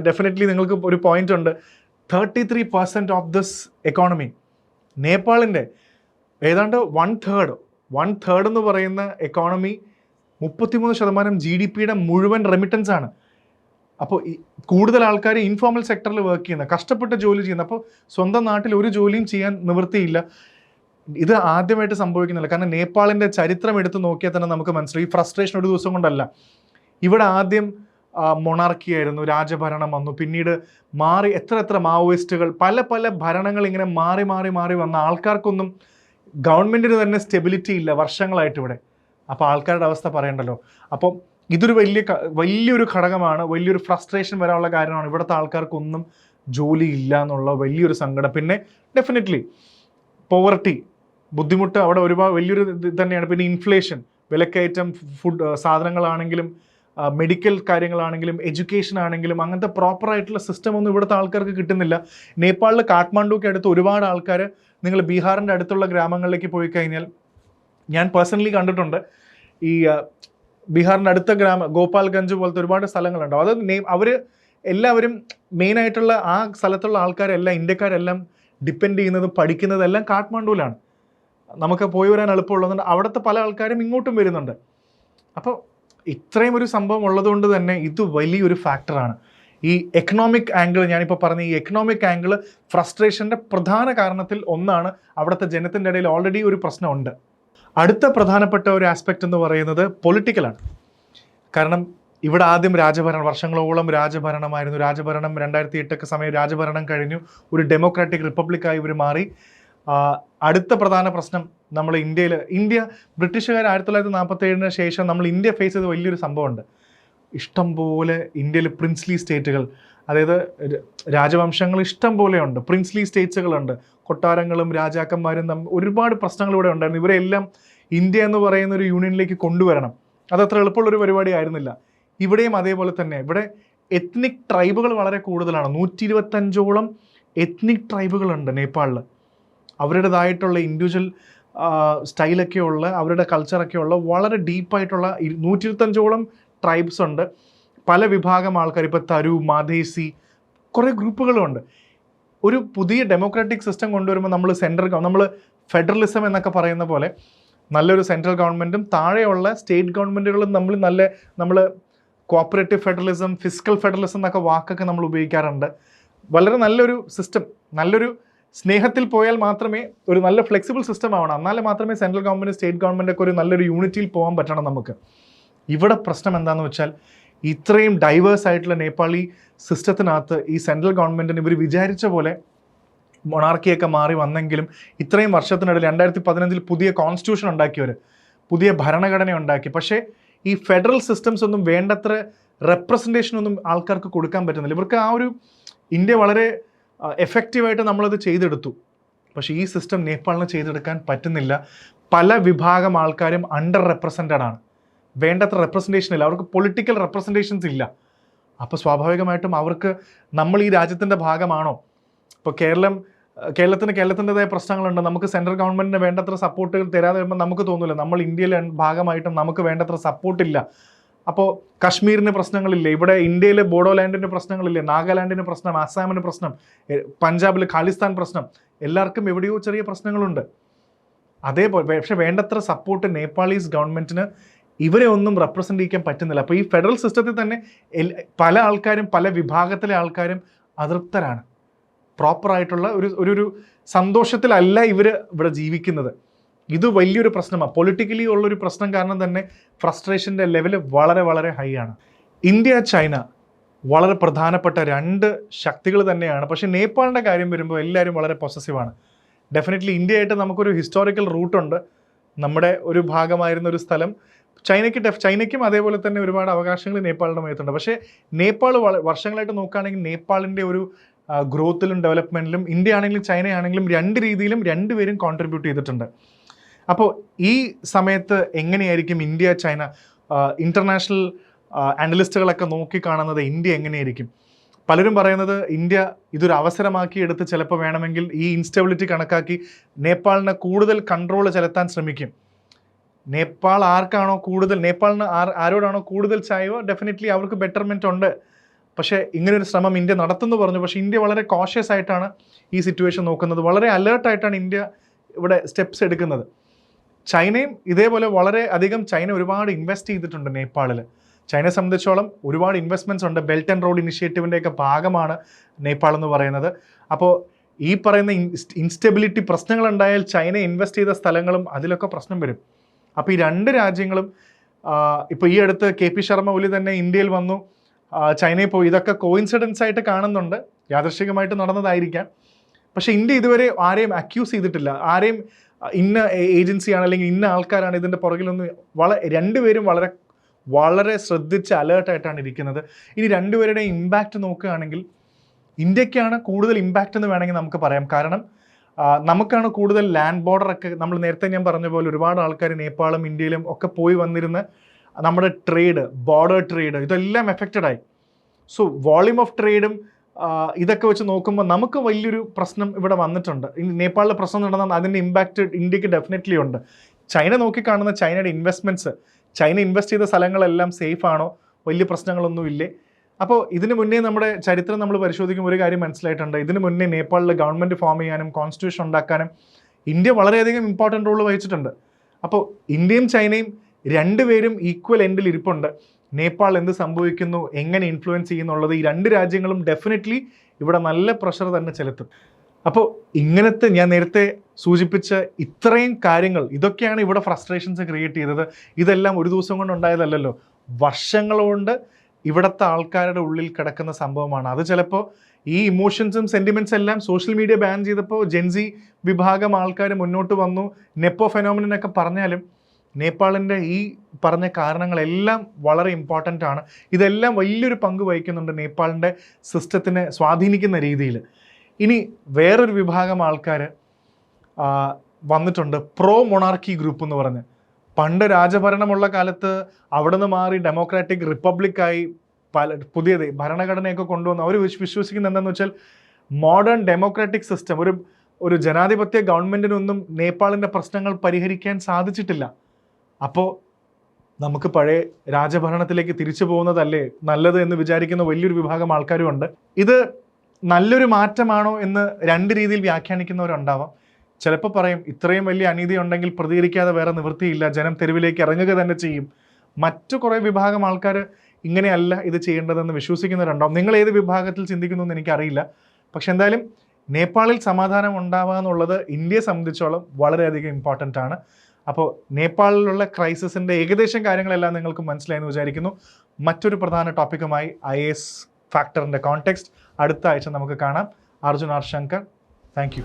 ഡെഫിനറ്റ്ലി നിങ്ങൾക്ക് ഒരു പോയിന്റ് ഉണ്ട്, 33% ഓഫ് ദിസ് എക്കോണമി നേപ്പാളിൻ്റെ ഏതാണ്ട് 1/3 എന്ന് പറയുന്ന എക്കോണമി 33% GDPയുടെ മുഴുവൻ റെമിറ്റൻസ് ആണ്. അപ്പോൾ കൂടുതൽ ആൾക്കാർ ഇൻഫോർമൽ സെക്ടറിൽ വർക്ക് ചെയ്യുന്ന, കഷ്ടപ്പെട്ട് ജോലി ചെയ്യുന്ന, അപ്പോൾ സ്വന്തം നാട്ടിൽ ഒരു ജോലിയും ചെയ്യാൻ നിവൃത്തിയില്ല. ഇത് ആദ്യമായിട്ട് സംഭവിക്കുന്നില്ല. കാരണം നേപ്പാളിൻ്റെ ചരിത്രം എടുത്ത് നോക്കിയാൽ തന്നെ നമുക്ക് മനസ്സിലായി. ഈ ഫ്രസ്ട്രേഷൻ ഒരു ദിവസം കൊണ്ടല്ല. ഇവിടെ ആദ്യം മൊണാർക്കി ആയിരുന്നു, രാജഭരണം വന്നു, പിന്നീട് മാറി എത്ര മാവോയിസ്റ്റുകൾ, പല പല ഭരണങ്ങൾ ഇങ്ങനെ മാറി മാറി മാറി വന്ന ആൾക്കാർക്കൊന്നും ഗവൺമെൻറ്റിന് തന്നെ സ്റ്റെബിലിറ്റി ഇല്ല വർഷങ്ങളായിട്ട് ഇവിടെ. അപ്പോൾ ആൾക്കാരുടെ അവസ്ഥ പറയണ്ടല്ലോ. അപ്പോൾ ഇതൊരു വലിയൊരു ഘടകമാണ്, വലിയൊരു ഫ്രസ്ട്രേഷൻ വരാനുള്ള കാര്യമാണ്. ഇവിടുത്തെ ആൾക്കാർക്കൊന്നും ജോലി ഇല്ല എന്നുള്ള വലിയൊരു സങ്കടം. പിന്നെ ഡെഫിനറ്റ്ലി പോവർട്ടി, ബുദ്ധിമുട്ട് അവിടെ ഒരുപാട് വലിയൊരു ഇത് തന്നെയാണ്. പിന്നെ ഇൻഫ്ലേഷൻ, വിലക്കയറ്റം, ഫുഡ് സാധനങ്ങളാണെങ്കിലും മെഡിക്കൽ കാര്യങ്ങളാണെങ്കിലും എഡ്യൂക്കേഷൻ ആണെങ്കിലും അങ്ങനത്തെ പ്രോപ്പറായിട്ടുള്ള സിസ്റ്റം ഒന്നും ഇവിടുത്തെ ആൾക്കാർക്ക് കിട്ടുന്നില്ല. നേപ്പാളിൽ കാഠ്മണ്ഡുക്ക് അടുത്ത് ഒരുപാട് ആൾക്കാർ, നിങ്ങൾ ബീഹാറിൻ്റെ അടുത്തുള്ള ഗ്രാമങ്ങളിലേക്ക് പോയി കഴിഞ്ഞാൽ, ഞാൻ പേഴ്സണലി കണ്ടിട്ടുണ്ട്, ഈ ബീഹാറിൻ്റെ അടുത്ത ഗോപാൽഗഞ്ച് പോലത്തെ ഒരുപാട് സ്ഥലങ്ങളുണ്ടാവും. അത് അവർ എല്ലാവരും മെയിനായിട്ടുള്ള ആ സ്ഥലത്തുള്ള ആൾക്കാരെല്ലാം, ഇന്ത്യക്കാരെല്ലാം ഡിപ്പെൻഡ് ചെയ്യുന്നതും പഠിക്കുന്നതും എല്ലാം കാഠ്മണ്ഡുവിലാണ്. നമുക്ക് പോയി വരാൻ എളുപ്പമുള്ളതുകൊണ്ട് അവിടുത്തെ പല ആൾക്കാരും ഇങ്ങോട്ടും വരുന്നുണ്ട്. അപ്പോൾ ഇത്രയും ഒരു സംഭവം ഉള്ളതുകൊണ്ട് തന്നെ ഇത് വലിയൊരു ഫാക്ടറാണ്. ഈ എക്കണോമിക് ആംഗിൾ, ഞാനിപ്പോൾ പറഞ്ഞ ഈ എക്കണോമിക് ആംഗിൾ ഫ്രസ്ട്രേഷൻ്റെ പ്രധാന കാരണത്തിൽ ഒന്നാണ്. അവിടുത്തെ ജനത്തിൻ്റെ ഇടയിൽ ഓൾറെഡി ഒരു പ്രശ്നമുണ്ട്. അടുത്ത പ്രധാനപ്പെട്ട ഒരു ആസ്പെക്റ്റ് എന്ന് പറയുന്നത് പൊളിറ്റിക്കലാണ്. കാരണം ഇവിടെ ആദ്യം രാജഭരണം, വർഷങ്ങളോളം രാജഭരണമായിരുന്നു. രാജഭരണം 2008 സമയം രാജഭരണം കഴിഞ്ഞു, ഒരു ഡെമോക്രാറ്റിക് റിപ്പബ്ലിക്കായി ഇവർ മാറി. അടുത്ത പ്രധാന പ്രശ്നം നമ്മൾ ഇന്ത്യ ബ്രിട്ടീഷുകാർ 1947 ശേഷം നമ്മൾ ഇന്ത്യ ഫേസ് ചെയ്ത വലിയൊരു സംഭവമുണ്ട്. ഇഷ്ടം പോലെ ഇന്ത്യയിൽ പ്രിൻസ്ലി സ്റ്റേറ്റുകൾ, അതായത് രാജവംശങ്ങൾ ഇഷ്ടം പോലെയുണ്ട്, പ്രിൻസ്ലി സ്റ്റേറ്റ്സുകളുണ്ട്, കൊട്ടാരങ്ങളും രാജാക്കന്മാരും ഒരുപാട് പ്രശ്നങ്ങൾ ഇവിടെ ഉണ്ടായിരുന്നു. ഇവരെല്ലാം ഇന്ത്യ എന്ന് പറയുന്ന ഒരു യൂണിയനിലേക്ക് കൊണ്ടുവരണം. അതത്ര എളുപ്പമുള്ളൊരു പരിപാടി ആയിരുന്നില്ല. ഇവിടെയും അതേപോലെ തന്നെ. ഇവിടെ എത്നിക് ട്രൈബുകൾ വളരെ കൂടുതലാണ്. 125ഓളം എത്നിക് ട്രൈബുകളുണ്ട് നേപ്പാളിൽ. അവരുടേതായിട്ടുള്ള ഇൻഡിവിജ്വൽ സ്റ്റൈലൊക്കെയുള്ള, അവരുടെ കൾച്ചറൊക്കെയുള്ള വളരെ ഡീപ്പായിട്ടുള്ള 125ഓളം ട്രൈബ്സ് ഉണ്ട്. പല വിഭാഗം ആൾക്കാർ, ഇപ്പോൾ തരു, മാധേസി, കുറേ ഗ്രൂപ്പുകളുമുണ്ട്. ഒരു പുതിയ ഡെമോക്രാറ്റിക് സിസ്റ്റം കൊണ്ടുവരുമ്പോൾ നമ്മൾ ഫെഡറലിസം എന്നൊക്കെ പറയുന്ന പോലെ നല്ലൊരു സെൻട്രൽ ഗവൺമെൻറ്റും താഴെയുള്ള സ്റ്റേറ്റ് ഗവൺമെൻറ്റുകളും നമ്മൾ കോപ്പറേറ്റീവ് ഫെഡറലിസം, ഫിസിക്കൽ ഫെഡറലിസം എന്നൊക്കെ വാക്കൊക്കെ നമ്മൾ ഉപയോഗിക്കാറുണ്ട്. വളരെ നല്ലൊരു സിസ്റ്റം, നല്ലൊരു സ്നേഹത്തിൽ പോയാൽ മാത്രമേ, ഒരു നല്ല ഫ്ലെക്സിബിൾ സിസ്റ്റം ആവണം. എന്നാലേ മാത്രമേ സെൻട്രൽ ഗവൺമെൻറ് സ്റ്റേറ്റ് ഗവൺമെൻറ്റൊക്കെ ഒരു നല്ലൊരു യൂണിറ്റിയിൽ പോകാൻ പറ്റണം നമുക്ക്. ഇവിടെ പ്രശ്നം എന്താണെന്ന് വെച്ചാൽ, ഇത്രയും ഡൈവേഴ്സ് ആയിട്ടുള്ള നേപ്പാളി സിസ്റ്റത്തിനകത്ത് ഈ സെൻട്രൽ ഗവൺമെൻറ്റിന് ഇവർ വിചാരിച്ച പോലെ മൊണാർക്കിയൊക്കെ മാറി വന്നെങ്കിലും ഇത്രയും വർഷത്തിനിടയിൽ 2015 പുതിയ കോൺസ്റ്റിറ്റ്യൂഷൻ ഉണ്ടാക്കിയവർ, പുതിയ ഭരണഘടന ഉണ്ടാക്കി. പക്ഷേ ഈ ഫെഡറൽ സിസ്റ്റംസ് ഒന്നും വേണ്ടത്ര റെപ്രസെൻറ്റേഷനൊന്നും ആൾക്കാർക്ക് കൊടുക്കാൻ പറ്റുന്നില്ല. ഇവർക്ക് ആ ഒരു ഇന്ത്യ വളരെ എഫക്റ്റീവായിട്ട് നമ്മളത് ചെയ്തെടുത്തു. പക്ഷേ ഈ സിസ്റ്റം നേപ്പാളിന് ചെയ്തെടുക്കാൻ പറ്റുന്നില്ല. പല വിഭാഗം ആൾക്കാരും അണ്ടർ റെപ്രസെൻറ്റഡ് ആണ്. വേണ്ടത്ര റെപ്രസെൻറ്റേഷൻ ഇല്ല, അവർക്ക് പൊളിറ്റിക്കൽ റെപ്രസെൻറ്റേഷൻസ് ഇല്ല. അപ്പോൾ സ്വാഭാവികമായിട്ടും അവർക്ക് നമ്മൾ ഈ രാജ്യത്തിൻ്റെ ഭാഗമാണോ? ഇപ്പോൾ കേരളത്തിൻ്റെതായ പ്രശ്നങ്ങളുണ്ട്. നമുക്ക് സെൻട്രൽ ഗവൺമെൻറ്റിന് വേണ്ടത്ര സപ്പോർട്ടുകൾ തരാതെ വരുമ്പോൾ നമുക്ക് തോന്നില്ല നമ്മൾ ഇന്ത്യയിലെ ഭാഗമായിട്ടും നമുക്ക് വേണ്ടത്ര സപ്പോർട്ടില്ല. അപ്പോൾ കശ്മീരിന് പ്രശ്നങ്ങളില്ലേ, ഇവിടെ ഇന്ത്യയിലെ ബോഡോലാൻഡിൻ്റെ പ്രശ്നങ്ങളില്ലേ, നാഗാലാൻഡിന് പ്രശ്നം, ആസാമിന് പ്രശ്നം, പഞ്ചാബിൽ ഖാലിസ്ഥാൻ പ്രശ്നം, എല്ലാവർക്കും എവിടെയോ ചെറിയ പ്രശ്നങ്ങളുണ്ട്. അതേപോലെ പക്ഷേ വേണ്ടത്ര സപ്പോർട്ട് നേപ്പാളീസ് ഗവൺമെൻറ്റിന് ഇവരെ ഒന്നും റെപ്രസെൻ്റ് ചെയ്യാൻ പറ്റുന്നില്ല. അപ്പോൾ ഈ ഫെഡറൽ സിസ്റ്റത്തിൽ തന്നെ പല ആൾക്കാരും, പല വിഭാഗത്തിലെ ആൾക്കാരും അതൃപ്തരാണ്. പ്രോപ്പറായിട്ടുള്ള ഒരു സന്തോഷത്തിലല്ല ഇവിടെ ജീവിക്കുന്നത്. ഇത് വലിയൊരു പ്രശ്നമാണ്. പൊളിറ്റിക്കലി ഉള്ളൊരു പ്രശ്നം കാരണം തന്നെ ഫ്രസ്ട്രേഷൻ്റെ ലെവൽ വളരെ വളരെ ഹൈ ആണ്. ഇന്ത്യ, ചൈന വളരെ പ്രധാനപ്പെട്ട രണ്ട് ശക്തികൾ തന്നെയാണ്. പക്ഷേ നേപ്പാളിൻ്റെ കാര്യം വരുമ്പോൾ എല്ലാവരും വളരെ പൊസസീവാണ്. ഡെഫിനറ്റ്ലി ഇന്ത്യയായിട്ട് നമുക്കൊരു ഹിസ്റ്റോറിക്കൽ റൂട്ടുണ്ട്. നമ്മുടെ ഒരു ഭാഗമായിരുന്ന ഒരു സ്ഥലം ചൈനയ്ക്കും അതേപോലെ തന്നെ ഒരുപാട് അവകാശങ്ങൾ നേപ്പാളിൻ്റെ മേത്തുണ്ട്. പക്ഷേ നേപ്പാൾ വർഷങ്ങളായിട്ട് നോക്കുകയാണെങ്കിൽ നേപ്പാളിൻ്റെ ഒരു ഗ്രോത്തിലും ഡെവലപ്മെൻറ്റിലും ഇന്ത്യ ആണെങ്കിലും ചൈന ആണെങ്കിലും രണ്ട് രീതിയിലും രണ്ടുപേരും കോൺട്രിബ്യൂട്ട് ചെയ്തിട്ടുണ്ട്. അപ്പോൾ ഈ സമയത്ത് എങ്ങനെയായിരിക്കും ഇന്ത്യ, ചൈന, ഇൻ്റർനാഷണൽ അനലിസ്റ്റുകളൊക്കെ നോക്കിക്കാണുന്നത് ഇന്ത്യ എങ്ങനെയായിരിക്കും? പലരും പറയുന്നത് ഇന്ത്യ ഇതൊരു അവസരമാക്കി എടുത്ത് ചിലപ്പോൾ വേണമെങ്കിൽ ഈ ഇൻസ്റ്റെബിലിറ്റി കണക്കാക്കി നേപ്പാളിനെ കൂടുതൽ കൺട്രോൾ ചെലുത്താൻ ശ്രമിക്കും. നേപ്പാൾ നേപ്പാളിന് ആരോടാണോ കൂടുതൽ ചായവോ ഡെഫിനറ്റ്ലി അവർക്ക് ബെറ്റർമെൻറ്റ് ഉണ്ട്. പക്ഷേ ഇങ്ങനൊരു ശ്രമം ഇന്ത്യ നടത്തുമെന്ന് പറഞ്ഞു. പക്ഷേ ഇന്ത്യ വളരെ കോഷ്യസ് ആയിട്ടാണ് ഈ സിറ്റുവേഷൻ നോക്കുന്നത്. വളരെ അലേർട്ടായിട്ടാണ് ഇന്ത്യ ഇവിടെ സ്റ്റെപ്സ് എടുക്കുന്നത്. ചൈനയും ഇതേപോലെ വളരെ അധികം ചൈന ഒരുപാട് ഇൻവെസ്റ്റ് ചെയ്തിട്ടുണ്ട് നേപ്പാളിൽ. ചൈനയെ സംബന്ധിച്ചോളം ഒരുപാട് ഇൻവെസ്റ്റ്മെൻറ്റ്സ് ഉണ്ട്. ബെൽറ്റ് ആൻഡ് റോഡ് ഇനിഷ്യേറ്റീവിൻ്റെയൊക്കെ ഭാഗമാണ് നേപ്പാൾ എന്ന് പറയുന്നത്. അപ്പോൾ ഈ പറയുന്ന ഇൻസ്റ്റെബിലിറ്റി പ്രശ്നങ്ങളുണ്ടായാൽ ചൈന ഇൻവെസ്റ്റ് ചെയ്ത സ്ഥലങ്ങളും അതിലൊക്കെ പ്രശ്നം വരും. അപ്പോൾ ഈ രണ്ട് രാജ്യങ്ങളും ഇപ്പോൾ ഈ അടുത്ത് KP ശർമ്മ ഒലി തന്നെ ഇന്ത്യയിൽ വന്നു, ചൈനയിൽ പോയി. ഇതൊക്കെ കോയിൻസിഡൻസ് ആയിട്ട് കാണുന്നുണ്ട്, യാദൃശ്ചികമായിട്ട് നടന്നതായിരിക്കാം. പക്ഷേ ഇന്ത്യ ഇതുവരെ ആരെയും അക്യൂസ് ചെയ്തിട്ടില്ല, ആരെയും ഇന്ന ഏജൻസിയാണ് അല്ലെങ്കിൽ ഇന്ന ആൾക്കാരാണ് ഇതിൻ്റെ പുറകിലൊന്നും. രണ്ടുപേരും വളരെ വളരെ ശ്രദ്ധിച്ച് അലേർട്ടായിട്ടാണ് ഇരിക്കുന്നത്. ഇനി രണ്ടുപേരുടെയും ഇമ്പാക്റ്റ് നോക്കുകയാണെങ്കിൽ ഇന്ത്യക്കാണ് കൂടുതൽ ഇമ്പാക്റ്റ് എന്ന് വേണമെങ്കിൽ നമുക്ക് പറയാം. കാരണം നമുക്കാണ് കൂടുതൽ ലാൻഡ് ബോർഡറൊക്കെ, നമ്മൾ നേരത്തെ ഞാൻ പറഞ്ഞ പോലെ ഒരുപാട് ആൾക്കാർ നേപ്പാളും ഇന്ത്യയിലും ഒക്കെ പോയി വന്നിരുന്ന നമ്മുടെ ട്രേഡ്, ബോർഡർ ട്രേഡ് ഇതെല്ലാം എഫക്റ്റഡ് ആയി. സോ വോളിയൂം ഓഫ് ട്രേഡും ഇതൊക്കെ വെച്ച് നോക്കുമ്പോൾ നമുക്ക് വലിയൊരു പ്രശ്നം ഇവിടെ വന്നിട്ടുണ്ട്. നേപ്പാളിലെ പ്രശ്നം നടന്നാൽ അതിൻ്റെ ഇമ്പാക്റ്റ് ഇന്ത്യക്ക് ഡെഫിനറ്റ്ലി ഉണ്ട്. ചൈന നോക്കിക്കാണുന്ന ചൈനയുടെ ഇൻവെസ്റ്റ്മെൻറ്റ്സ്, ചൈന ഇൻവെസ്റ്റ് ചെയ്ത സ്ഥലങ്ങളെല്ലാം സേഫ് ആണോ, വലിയ പ്രശ്നങ്ങളൊന്നും ഇല്ലേ? അപ്പോൾ ഇതിന് മുന്നേ നമ്മുടെ ചരിത്രം നമ്മൾ പരിശോധിക്കുമ്പോൾ ഒരു കാര്യം മനസ്സിലായിട്ടുണ്ട്. ഇതിന് മുന്നേ നേപ്പാളിൽ ഗവൺമെൻറ് ഫോം ചെയ്യാനും കോൺസ്റ്റിറ്റ്യൂഷൻ ഉണ്ടാക്കാനും ഇന്ത്യ വളരെയധികം ഇമ്പോർട്ടൻ്റ് റോൾ വഹിച്ചിട്ടുണ്ട്. അപ്പോൾ ഇന്ത്യയും ചൈനയും രണ്ടുപേരും ഈക്വൽ എൻഡിൽ ഇരിപ്പുണ്ട്. നേപ്പാൾ എന്ത് സംഭവിക്കുന്നു, എങ്ങനെ ഇൻഫ്ലുവൻസ് ചെയ്യുന്നുള്ളത് ഈ രണ്ട് രാജ്യങ്ങളും ഡെഫിനറ്റ്ലി ഇവിടെ നല്ല പ്രഷർ തന്നെ ചെലുത്തും. അപ്പോൾ ഇങ്ങനത്തെ ഞാൻ നേരത്തെ സൂചിപ്പിച്ച ഇത്രയും കാര്യങ്ങൾ, ഇതൊക്കെയാണ് ഇവിടെ ഫ്രസ്ട്രേഷൻസ് ക്രിയേറ്റ് ചെയ്തത്. ഇതെല്ലാം ഒരു ദിവസം കൊണ്ട് ഉണ്ടായതല്ലല്ലോ, വർഷങ്ങളുകൊണ്ട് ഇവിടുത്തെ ആൾക്കാരുടെ ഉള്ളിൽ കിടക്കുന്ന സംഭവമാണ്. അത് ചിലപ്പോൾ ഈ ഇമോഷൻസും സെൻറ്റിമെൻറ്റ്സ് എല്ലാം സോഷ്യൽ മീഡിയ ബാൻ ചെയ്തപ്പോൾ ജെൻസി വിഭാഗം ആൾക്കാർ മുന്നോട്ട് വന്നു, നെപ്പോ ഫെനോമിനൊക്കെ പറഞ്ഞാലും നേപ്പാളിൻ്റെ ഈ പറഞ്ഞ കാരണങ്ങളെല്ലാം വളരെ ഇമ്പോർട്ടൻ്റ് ആണ്. ഇതെല്ലാം വലിയൊരു പങ്ക് വഹിക്കുന്നുണ്ട് നേപ്പാളിൻ്റെ സിസ്റ്റത്തിനെ സ്വാധീനിക്കുന്ന രീതിയിൽ. ഇനി വേറൊരു വിഭാഗം ആൾക്കാർ വന്നിട്ടുണ്ട്, പ്രോ മൊണാർക്കി ഗ്രൂപ്പ് എന്ന് പറഞ്ഞ്. പണ്ട് രാജഭരണമുള്ള കാലത്ത് അവിടെ നിന്ന് മാറി ഡെമോക്രാറ്റിക് റിപ്പബ്ലിക്കായി പുതിയത് ഭരണഘടനയൊക്കെ കൊണ്ടുവന്ന് അവർ വിശ്വസിക്കുന്നത് എന്താണെന്ന് വെച്ചാൽ മോഡേൺ ഡെമോക്രാറ്റിക് സിസ്റ്റം, ഒരു ജനാധിപത്യ ഗവൺമെൻറ്റിനൊന്നും നേപ്പാളിൻ്റെ പ്രശ്നങ്ങൾ പരിഹരിക്കാൻ സാധിച്ചിട്ടില്ല. അപ്പോൾ നമുക്ക് പഴയ രാജഭരണത്തിലേക്ക് തിരിച്ചു പോകുന്നതല്ലേ നല്ലത് എന്ന് വിചാരിക്കുന്ന വലിയൊരു വിഭാഗം ആൾക്കാരും ഉണ്ട്. ഇത് നല്ലൊരു മാറ്റമാണോ എന്ന് രണ്ട് രീതിയിൽ വ്യാഖ്യാനിക്കുന്നവരുണ്ടാവാം. ചിലപ്പോൾ പറയും ഇത്രയും വലിയ അനീതി ഉണ്ടെങ്കിൽ പ്രതികരിക്കാതെ വേറെ നിവൃത്തിയില്ല, ജനം തെരുവിലേക്ക് ഇറങ്ങുക തന്നെ ചെയ്യും. മറ്റു കുറേ വിഭാഗം ആൾക്കാർ ഇങ്ങനെയല്ല ഇത് ചെയ്യേണ്ടതെന്ന് വിശ്വസിക്കുന്നവരുണ്ടാവും. നിങ്ങൾ ഏത് വിഭാഗത്തിൽ ചിന്തിക്കുന്നു എന്ന് എനിക്കറിയില്ല. പക്ഷെ എന്തായാലും നേപ്പാളിൽ സമാധാനം ഉണ്ടാവുക എന്നുള്ളത് ഇന്ത്യയെ സംബന്ധിച്ചോളം വളരെയധികം ഇമ്പോർട്ടൻ്റ് ആണ്. അപ്പോൾ നേപ്പാളിലുള്ള ക്രൈസിസിൻ്റെ ഏകദേശം കാര്യങ്ങളെല്ലാം നിങ്ങൾക്ക് മനസ്സിലായെന്ന് വിചാരിക്കുന്നു. മറ്റൊരു പ്രധാന ടോപ്പിക്കുമായി IAS ഫാക്ടറിൻ്റെ കോണ്ടെക്സ്റ്റ് അടുത്ത ആഴ്ച നമുക്ക് കാണാം. Arjun R Shankar, thank U.